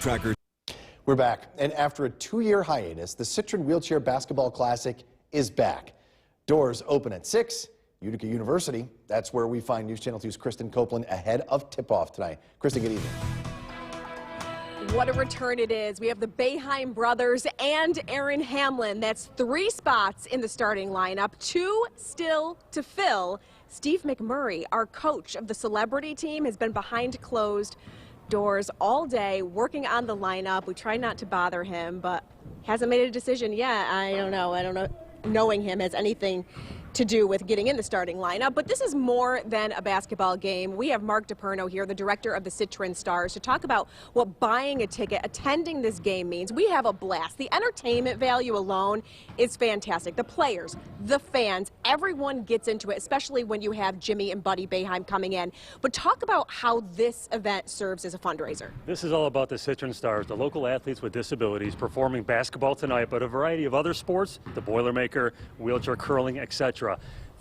Tracker. We're back, and after a 2-year hiatus, the Sttrin Wheelchair Basketball Classic is back. Doors open at 6. Utica University, that's where we find News Channel 2's Kristen Copeland ahead of tip-off tonight. Kristen, good evening. What a return it is. We have the Boeheim brothers and Aaron Hamlin. That's 3 spots in the starting lineup, 2 still to fill. Steve McMurray, our coach of the celebrity team, has been behind closed doors all day working on the lineup. We try not to bother him, but hasn't made a decision yet. I don't know knowing him has anything to do with getting in the starting lineup, but this is more than a basketball game. We have Mark DePerno here, the director of the Sttrin Stars, to talk about what buying a ticket, attending this game means. We have a blast. The entertainment value alone is fantastic. The players, the fans, everyone gets into it, especially when you have Jimmy and Buddy Boeheim coming in. But talk about how this event serves as a fundraiser. This is all about the Sttrin Stars, the local athletes with disabilities performing basketball tonight, but a variety of other sports, the Boilermaker, wheelchair curling, etc.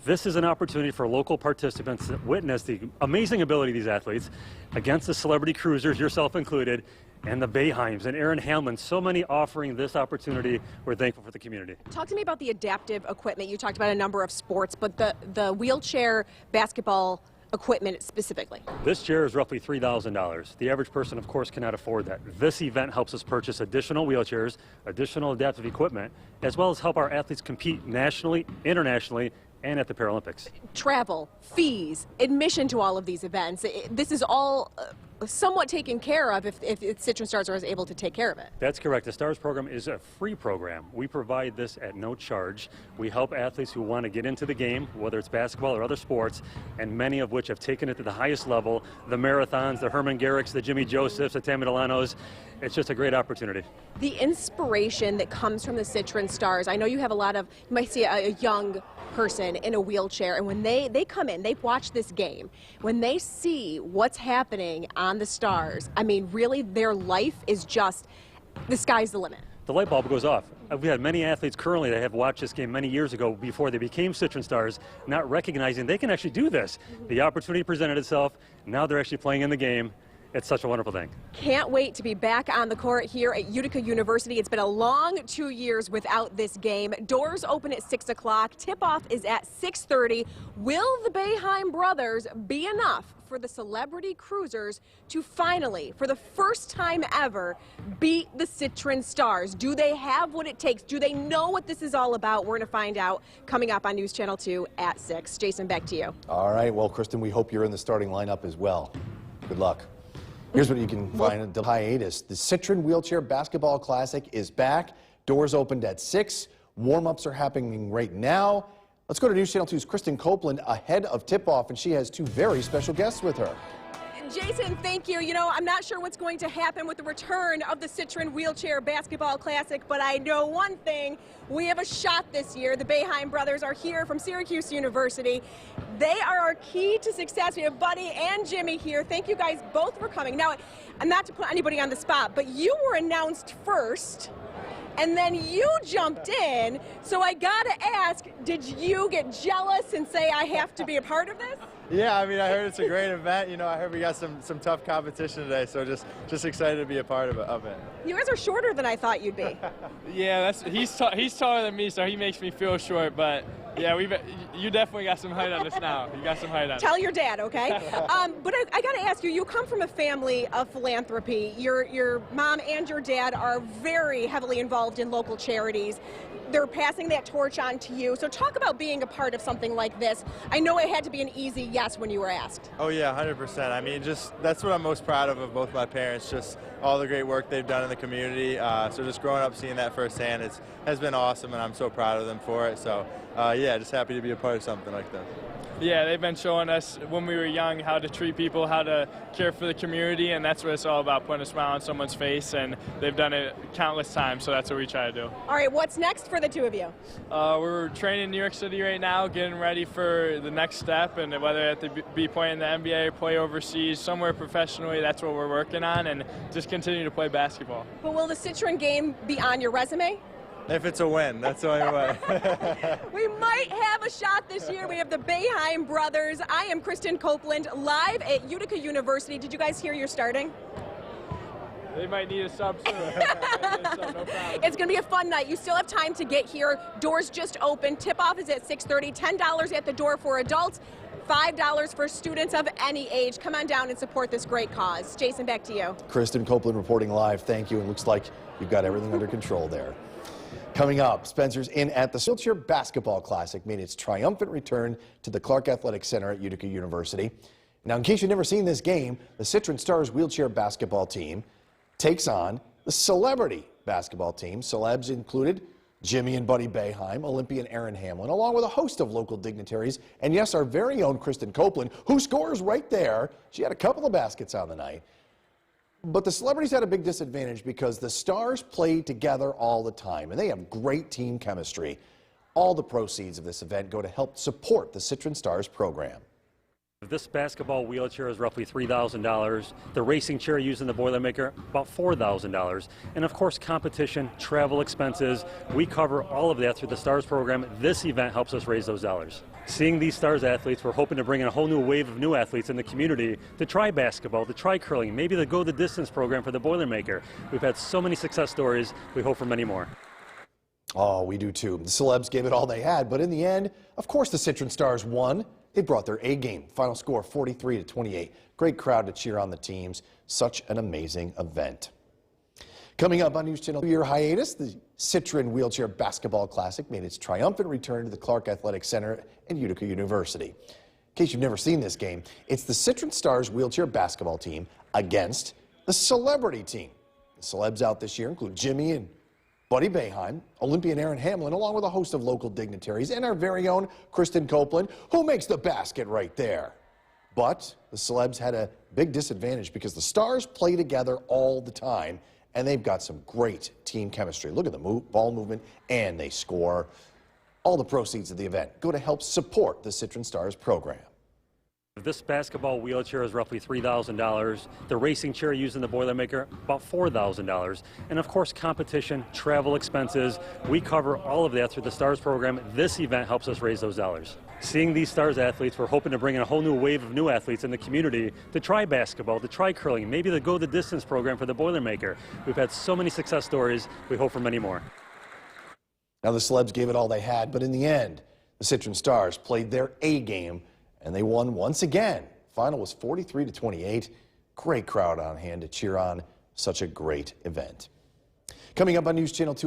This is an opportunity for local participants to witness the amazing ability of these athletes against the celebrity cruisers, yourself included, and the Boeheims and Aaron Hamlin, so many offering this opportunity. We're thankful for the community. Talk to me about the adaptive equipment. You talked about a number of sports, but the wheelchair basketball equipment specifically. This chair is roughly $3,000. The average person, of course, cannot afford that. This event helps us purchase additional wheelchairs, additional adaptive equipment, as well as help our athletes compete nationally, internationally, and at the Paralympics. Travel, Fees, admission to all of these events. This is all somewhat taken care of if Sttrin Stars is able to take care of it. That's correct. The Stars program is a free program. We provide this at no charge. We help athletes who want to get into the game, whether it's basketball or other sports, and many of which have taken it to the highest level. The marathons, the Herman Garricks, the Jimmy Josephs, the Tammy Delanos. It's just a great opportunity. The inspiration that comes from the Sttrin Stars, I know you have you might see a young person in a wheelchair, and when they come in, they watch this game, when they see what's happening on the Stars, I mean, really, their life is just, the sky's the limit. The light bulb goes off. We had many athletes currently that have watched this game many years ago before they became Sttrin Stars, not recognizing they can actually do this. The opportunity presented itself. Now they're actually playing in the game. It's such a wonderful thing. Can't wait to be back on the court here at Utica University. It's been a long 2 years without this game. Doors open at 6 o'clock. Tip-off is at 6:30. Will the Boeheim brothers be enough for the celebrity cruisers to finally, for the first time ever, beat the Sttrin Stars? Do they have what it takes? Do they know what this is all about? We're going to find out coming up on News Channel 2 at 6. Jason, back to you. All right. Well, Kristen, we hope you're in the starting lineup as well. Good luck. Here's what you can find at the hiatus. The Sttrin Wheelchair Basketball Classic is back. Doors opened at 6. Warm-ups are happening right now. Let's go to News Channel 2's Kristen Copeland ahead of tip-off, and she has 2 very special guests with her. Jason, thank you. You know, I'm not sure what's going to happen with the return of the Sttrin Wheelchair Basketball Classic, but I know one thing. We have a shot this year. The Boeheim brothers are here from Syracuse University. They are our key to success. We have Buddy and Jimmy here. Thank you guys both for coming. Now, I'm not to put anybody on the spot, but you were announced first, and then you jumped in. So I gotta ask, did you get jealous and say, I have to be a part of this? Yeah, I mean, I heard it's a great event. You know, I heard we got some tough competition today, so just excited to be a part of it. You guys are shorter than I thought you'd be. Yeah, he's taller than me, so he makes me feel short. But yeah, you definitely got some height on us now. You got some height on us. Tell your dad, okay? But I got to ask you. You come from a family of philanthropy. Your mom and your dad are very heavily involved in local charities. They're passing that torch on to you. So talk about being a part of something like this. I know it had to be an easy yes when you were asked. Oh yeah, 100%. I mean, that's what I'm most proud of both my parents, just all the great work they've done in the community. So just growing up seeing that firsthand has been awesome, and I'm so proud of them for it. So yeah, just happy to be a part of something like this. Yeah, they've been showing us when we were young how to treat people, how to care for the community, and that's what it's all about, putting a smile on someone's face, and they've done it countless times, so that's what we try to do. All right, what's next for the two of you? We're training in New York City right now, getting ready for the next step, and whether it have to be playing in the NBA, play overseas, somewhere professionally, that's what we're working on, and just continue to play basketball. But will the Sttrin game be on your resume? If it's a win, that's the only way. We might have a shot this year. We have the Boeheim brothers. I am Kristen Copeland, live at Utica University. Did you guys hear you're starting? They might need a sub soon. No problem. It's going to be a fun night. You still have time to get here. Doors just opened. Tip-off is at 6:30. $10 at the door for adults. $5 for students of any age. Come on down and support this great cause. Jason, back to you. Kristen Copeland reporting live. Thank you. And looks like you've got everything under control there. Coming up, Spencer's in at the Wheelchair Basketball Classic made its triumphant return to the Clark Athletic Center at Utica University. Now, in case you've never seen this game, the Sttrin Stars wheelchair basketball team takes on the celebrity basketball team. Celebs included Jimmy and Buddy Boeheim, Olympian Aaron Hamlin, along with a host of local dignitaries, and yes, our very own Kristen Copeland, who scores right there. She had a couple of baskets on the night. But the celebrities had a big disadvantage because the Stars play together all the time, and they have great team chemistry. All the proceeds of this event go to help support the Sttrin Stars program. This basketball wheelchair is roughly $3,000. The racing chair used in the Boilermaker, about $4,000. And of course, competition, travel expenses, we cover all of that through the Stars program. This event helps us raise those dollars. Seeing these Stars athletes, we're hoping to bring in a whole new wave of new athletes in the community to try basketball, to try curling, maybe the Go the Distance program for the Boilermaker. We've had so many success stories. We hope for many more. Oh, we do too. The celebs gave it all they had, but in the end, of course, the Sttrin Stars won. They brought their A game. Final score 43-28. Great crowd to cheer on the teams. Such an amazing event. Coming up on News Channel 2-year hiatus, the Sttrin Wheelchair Basketball Classic made its triumphant return to the Clark Athletic Center at Utica University. In case you've never seen this game, it's the Sttrin Stars wheelchair basketball team against the celebrity team. The celebs out this year include Jimmy and Buddy Boeheim, Olympian Aaron Hamlin, along with a host of local dignitaries, and our very own Kristen Copeland, who makes the basket right there. But the celebs had a big disadvantage because the Stars play together all the time, and they've got some great team chemistry. Look at the ball movement, and they score. All the proceeds of the event go to help support the Sttrin Stars program. This basketball wheelchair is roughly $3,000. The racing chair used in the Boilermaker, about $4,000. And of course, competition, travel expenses, we cover all of that through the Stars program. This event helps us raise those dollars. Seeing these Stars athletes, we're hoping to bring in a whole new wave of new athletes in the community to try basketball, to try curling, maybe the Go the Distance program for the Boilermaker. We've had so many success stories. We hope for many more. Now, the celebs gave it all they had, but in the end, the Sttrin Stars played their A game, and they won once again. Final was 43-28. Great crowd on hand to cheer on such a great event. Coming up on News Channel 2 at